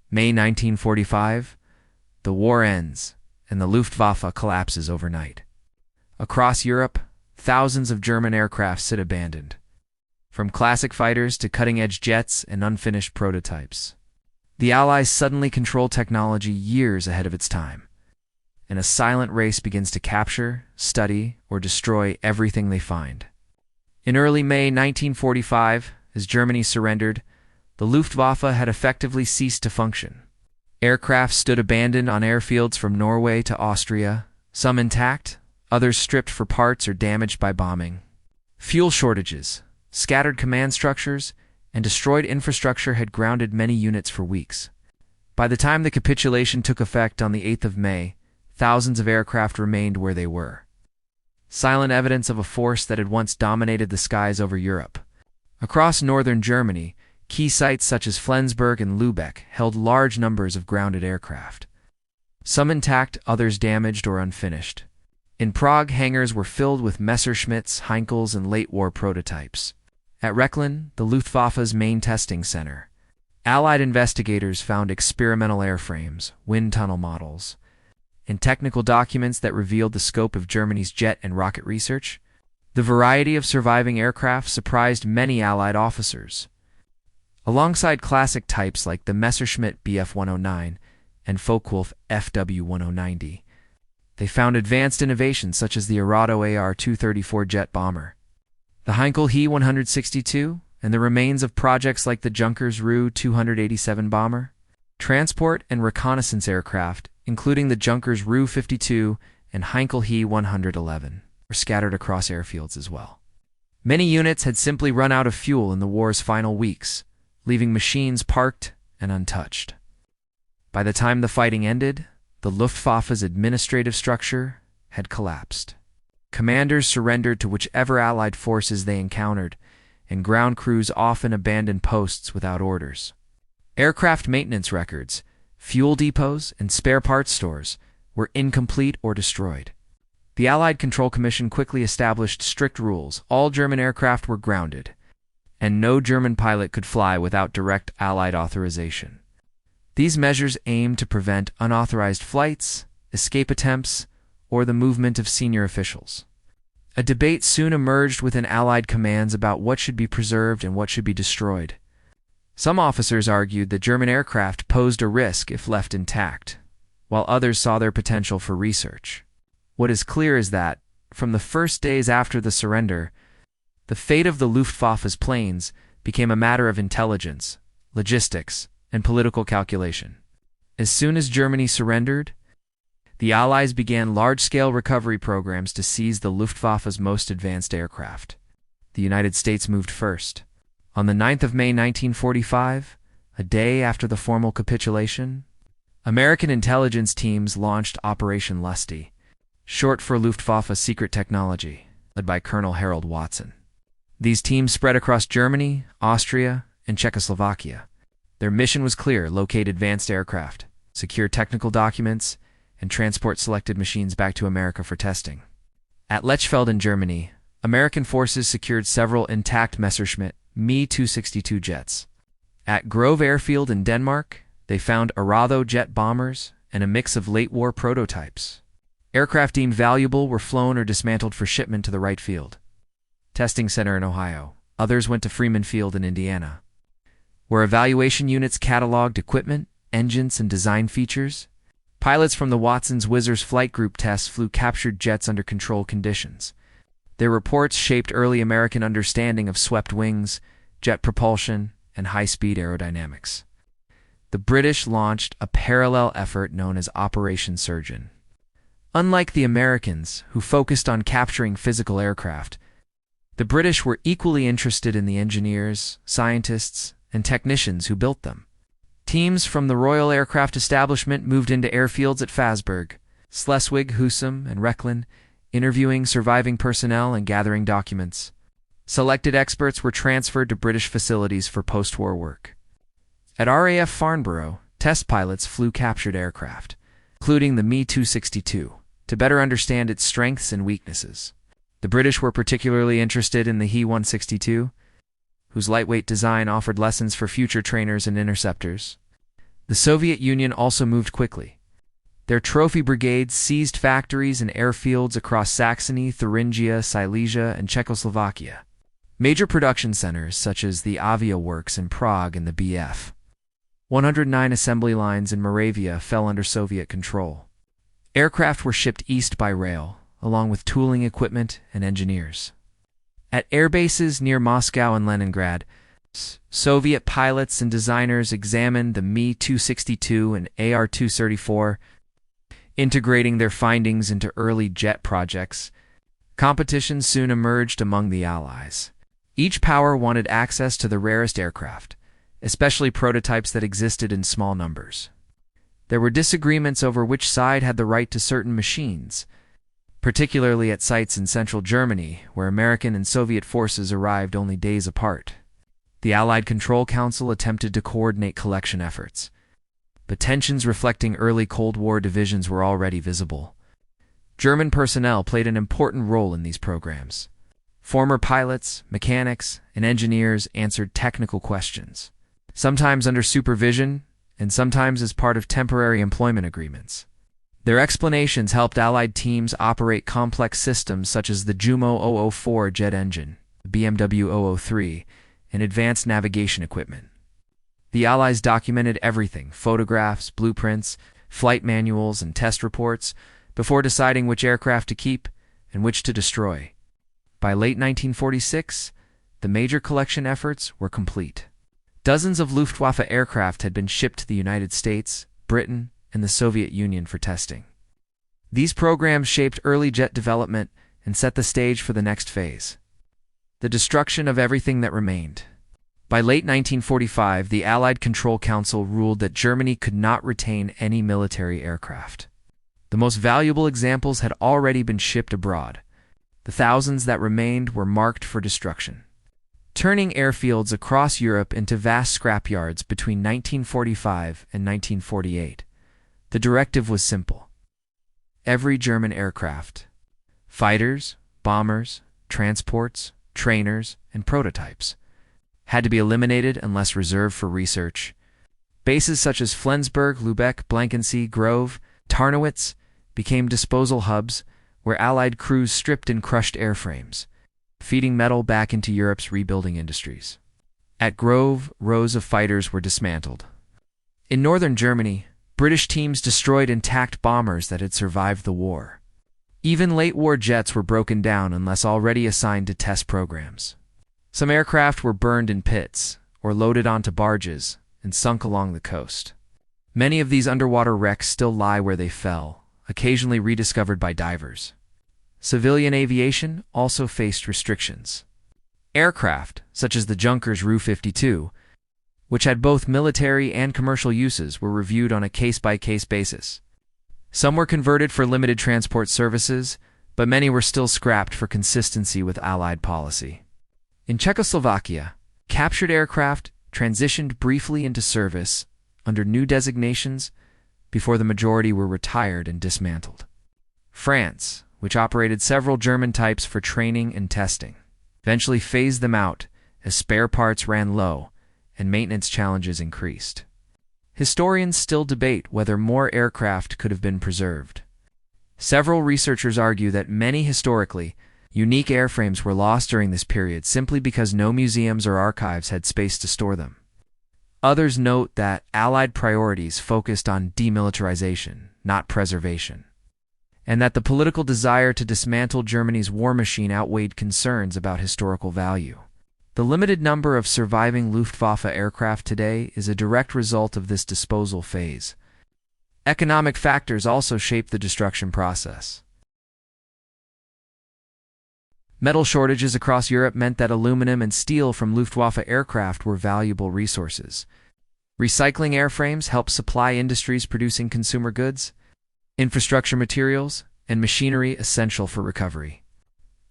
May 1945, the war ends, and the Luftwaffe collapses overnight. Across Europe, thousands of German aircraft sit abandoned, from classic fighters to cutting-edge jets and unfinished prototypes. The Allies suddenly control technology years ahead of its time, and a silent race begins to capture, study, or destroy everything they find. In early May 1945, as Germany surrendered, the Luftwaffe had effectively ceased to function. Aircraft stood abandoned on airfields from Norway to Austria, some intact, others stripped for parts or damaged by bombing. Fuel shortages, scattered command structures, and destroyed infrastructure had grounded many units for weeks. By the time the capitulation took effect on the 8th of May, thousands of aircraft remained where they were. Silent evidence of a force that had once dominated the skies over Europe. Across northern Germany, key sites such as Flensburg and Lübeck held large numbers of grounded aircraft. Some intact, others damaged or unfinished. In Prague, hangars were filled with Messerschmitts, Heinkels, and late-war prototypes. At Rechlin, the Luftwaffe's main testing center, Allied investigators found experimental airframes, wind tunnel models, and technical documents that revealed the scope of Germany's jet and rocket research. The variety of surviving aircraft surprised many Allied officers. Alongside classic types like the Messerschmitt Bf-109 and Focke-Wulf FW-1090, they found advanced innovations such as the Arado Ar 234 jet bomber, the Heinkel He-162, and the remains of projects like the Junkers Ru 287 bomber. Transport and reconnaissance aircraft, including the Junkers Ru 52 and Heinkel He-111, were scattered across airfields as well. Many units had simply run out of fuel in the war's final weeks, leaving machines parked and untouched. By the time the fighting ended, the Luftwaffe's administrative structure had collapsed. Commanders surrendered to whichever Allied forces they encountered, and ground crews often abandoned posts without orders. Aircraft maintenance records, fuel depots, and spare parts stores were incomplete or destroyed. The Allied Control Commission quickly established strict rules. All German aircraft were grounded, and no German pilot could fly without direct Allied authorization. These measures aimed to prevent unauthorized flights, escape attempts, or the movement of senior officials. A debate soon emerged within Allied commands about what should be preserved and what should be destroyed. Some officers argued that German aircraft posed a risk if left intact, while others saw their potential for research. What is clear is that, from the first days after the surrender, the fate of the Luftwaffe's planes became a matter of intelligence, logistics, and political calculation. As soon as Germany surrendered, the Allies began large-scale recovery programs to seize the Luftwaffe's most advanced aircraft. The United States moved first. On the 9th of May 1945, a day after the formal capitulation, American intelligence teams launched Operation Lusty, short for Luftwaffe Secret Technology, led by Colonel Harold Watson. These teams spread across Germany, Austria, and Czechoslovakia. Their mission was clear: locate advanced aircraft, secure technical documents, and transport selected machines back to America for testing. At Lechfeld in Germany, American forces secured several intact Messerschmitt Me-262 jets. At Grove Airfield in Denmark, they found Arado jet bombers and a mix of late-war prototypes. Aircraft deemed valuable were flown or dismantled for shipment to the Wright Field Testing Center in Ohio. Others went to Freeman Field in Indiana, where evaluation units cataloged equipment, engines, and design features. Pilots from the Watson's Whizzers flight group tests flew captured jets under controlled conditions. Their reports shaped early American understanding of swept wings, jet propulsion, and high-speed aerodynamics. The British launched a parallel effort known as Operation Surgeon. Unlike the Americans, who focused on capturing physical aircraft, the British were equally interested in the engineers, scientists, and technicians who built them. Teams from the Royal Aircraft Establishment moved into airfields at Fasberg, Schleswig, Husum, and Rechlin, interviewing surviving personnel and gathering documents. Selected experts were transferred to British facilities for post-war work. At RAF Farnborough, test pilots flew captured aircraft, including the Me-262, to better understand its strengths and weaknesses. The British were particularly interested in the He-162, whose lightweight design offered lessons for future trainers and interceptors. The Soviet Union also moved quickly. Their trophy brigades seized factories and airfields across Saxony, Thuringia, Silesia, and Czechoslovakia. Major production centers such as the Avia Works in Prague and the Bf. 109 assembly lines in Moravia fell under Soviet control. Aircraft were shipped east by rail, along with tooling equipment and engineers. At airbases near Moscow and Leningrad, Soviet pilots and designers examined the Mi-262 and Ar-234, integrating their findings into early jet projects. Competition soon emerged among the Allies. Each power wanted access to the rarest aircraft, especially prototypes that existed in small numbers. There were disagreements over which side had the right to certain machines, particularly at sites in central Germany, where American and Soviet forces arrived only days apart. The Allied Control Council attempted to coordinate collection efforts, but tensions reflecting early Cold War divisions were already visible. German personnel played an important role in these programs. Former pilots, mechanics, and engineers answered technical questions, sometimes under supervision and sometimes as part of temporary employment agreements. Their explanations helped Allied teams operate complex systems such as the Jumo 004 jet engine, the BMW 003, and advanced navigation equipment. The Allies documented everything: photographs, blueprints, flight manuals, and test reports, before deciding which aircraft to keep and which to destroy. By late 1946, the major collection efforts were complete. Dozens of Luftwaffe aircraft had been shipped to the United States, Britain, and the Soviet Union for testing. These programs shaped early jet development and set the stage for the next phase: the destruction of everything that remained. By late 1945, the Allied Control Council ruled that Germany could not retain any military aircraft. The most valuable examples had already been shipped abroad. The thousands that remained were marked for destruction, turning airfields across Europe into vast scrapyards between 1945 and 1948. The directive was simple: every German aircraft, fighters, bombers, transports, trainers, and prototypes, had to be eliminated unless reserved for research. Bases such as Flensburg, Lübeck, Blankensee, Grove, Tarnowitz became disposal hubs where Allied crews stripped and crushed airframes, feeding metal back into Europe's rebuilding industries. At Grove, rows of fighters were dismantled. In northern Germany, British teams destroyed intact bombers that had survived the war. Even late-war jets were broken down unless already assigned to test programs. Some aircraft were burned in pits or loaded onto barges and sunk along the coast. Many of these underwater wrecks still lie where they fell, occasionally rediscovered by divers. Civilian aviation also faced restrictions. Aircraft, such as the Junkers Ru-52, which had both military and commercial uses, were reviewed on a case-by-case basis. Some were converted for limited transport services, but many were still scrapped for consistency with Allied policy. In Czechoslovakia, captured aircraft transitioned briefly into service under new designations before the majority were retired and dismantled. France, which operated several German types for training and testing, eventually phased them out as spare parts ran low and maintenance challenges increased. Historians still debate whether more aircraft could have been preserved. Several researchers argue that many historically unique airframes were lost during this period simply because no museums or archives had space to store them. Others note that Allied priorities focused on demilitarization, not preservation, and that the political desire to dismantle Germany's war machine outweighed concerns about historical value. The limited number of surviving Luftwaffe aircraft today is a direct result of this disposal phase. Economic factors also shape the destruction process. Metal shortages across Europe meant that aluminum and steel from Luftwaffe aircraft were valuable resources. Recycling airframes helped supply industries producing consumer goods, infrastructure materials, and machinery essential for recovery.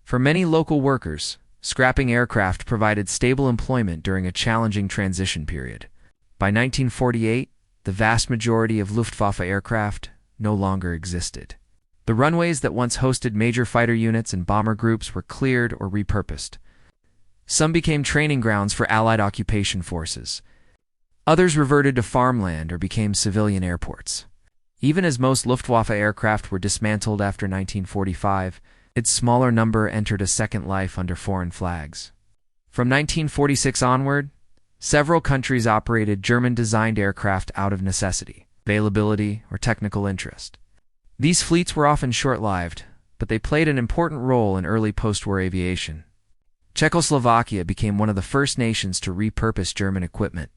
For many local workers, scrapping aircraft provided stable employment during a challenging transition period. By 1948, the vast majority of Luftwaffe aircraft no longer existed. The runways that once hosted major fighter units and bomber groups were cleared or repurposed. Some became training grounds for Allied occupation forces. Others reverted to farmland or became civilian airports. Even as most Luftwaffe aircraft were dismantled after 1945, its smaller number entered a second life under foreign flags. From 1946 onward, several countries operated German-designed aircraft out of necessity, availability, or technical interest. These fleets were often short-lived, but they played an important role in early post-war aviation. Czechoslovakia became one of the first nations to repurpose German equipment.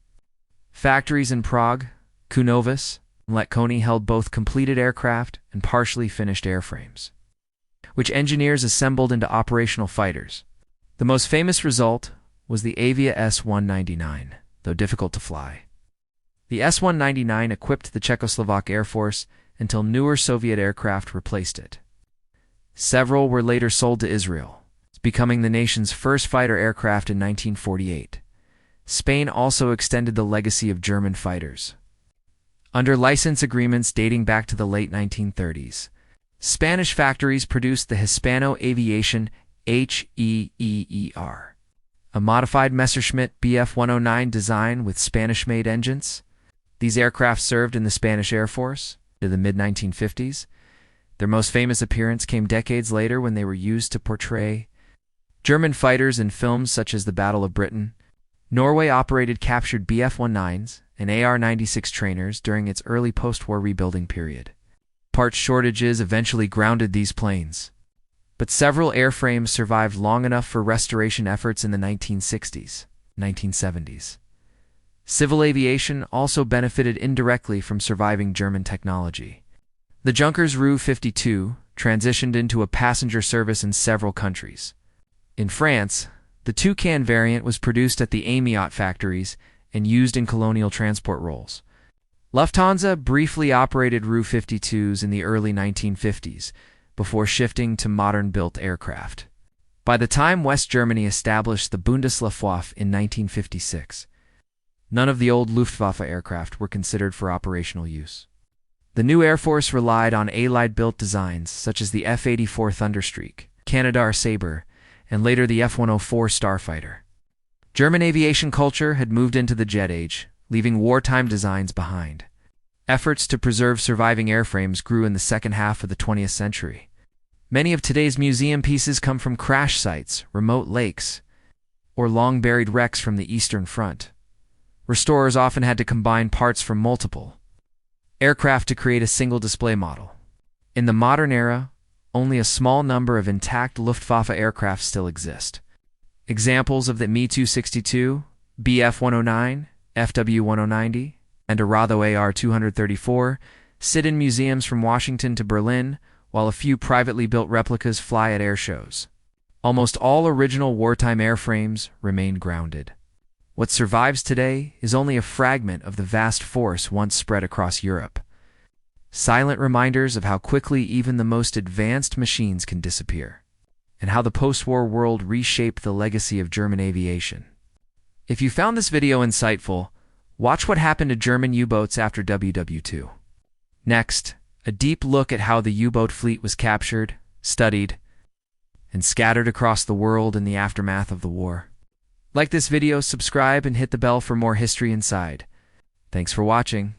Factories in Prague, Kunovice, and Letconi held both completed aircraft and partially finished airframes, which engineers assembled into operational fighters. The most famous result was the Avia S-199, though difficult to fly. The S-199 equipped the Czechoslovak Air Force until newer Soviet aircraft replaced it. Several were later sold to Israel, becoming the nation's first fighter aircraft in 1948. Spain also extended the legacy of German fighters. Under license agreements dating back to the late 1930s, Spanish factories produced the Hispano Aviation HEEER, a modified Messerschmitt Bf-109 design with Spanish-made engines. These aircraft served in the Spanish Air Force to the mid-1950s. Their most famous appearance came decades later when they were used to portray German fighters in films such as the Battle of Britain. Norway operated captured Bf-19s and AR-96 trainers during its early post-war rebuilding period. Parts shortages eventually grounded these planes, but several airframes survived long enough for restoration efforts in the 1960s, 1970s. Civil aviation also benefited indirectly from surviving German technology. The Junkers WW2 transitioned into a passenger service in several countries. In France, the Toucan variant was produced at the Amiot factories and used in colonial transport roles. Lufthansa briefly operated WW2s in the early 1950s before shifting to modern-built aircraft. By the time West Germany established the Bundesluftwaffe in 1956, none of the old Luftwaffe aircraft were considered for operational use. The new Air Force relied on Allied-built designs such as the F-84 Thunderstreak, Canadair Sabre, and later the F-104 Starfighter. German aviation culture had moved into the jet age, leaving wartime designs behind. Efforts to preserve surviving airframes grew in the second half of the 20th century. Many of today's museum pieces come from crash sites, remote lakes, or long-buried wrecks from the Eastern Front. Restorers often had to combine parts from multiple aircraft to create a single display model. In the modern era, only a small number of intact Luftwaffe aircraft still exist. Examples of the Me-262, Bf-109, FW-1090, and Arado Ar 234 sit in museums from Washington to Berlin, while a few privately built replicas fly at air shows. Almost all original wartime airframes remain grounded. What survives today is only a fragment of the vast force once spread across Europe. Silent reminders of how quickly even the most advanced machines can disappear, and how the post-war world reshaped the legacy of German aviation. If you found this video insightful, watch what happened to German U-boats after WW2. Next, a deep look at how the U-boat fleet was captured, studied, and scattered across the world in the aftermath of the war. Like this video, subscribe, and hit the bell for more history inside. Thanks for watching.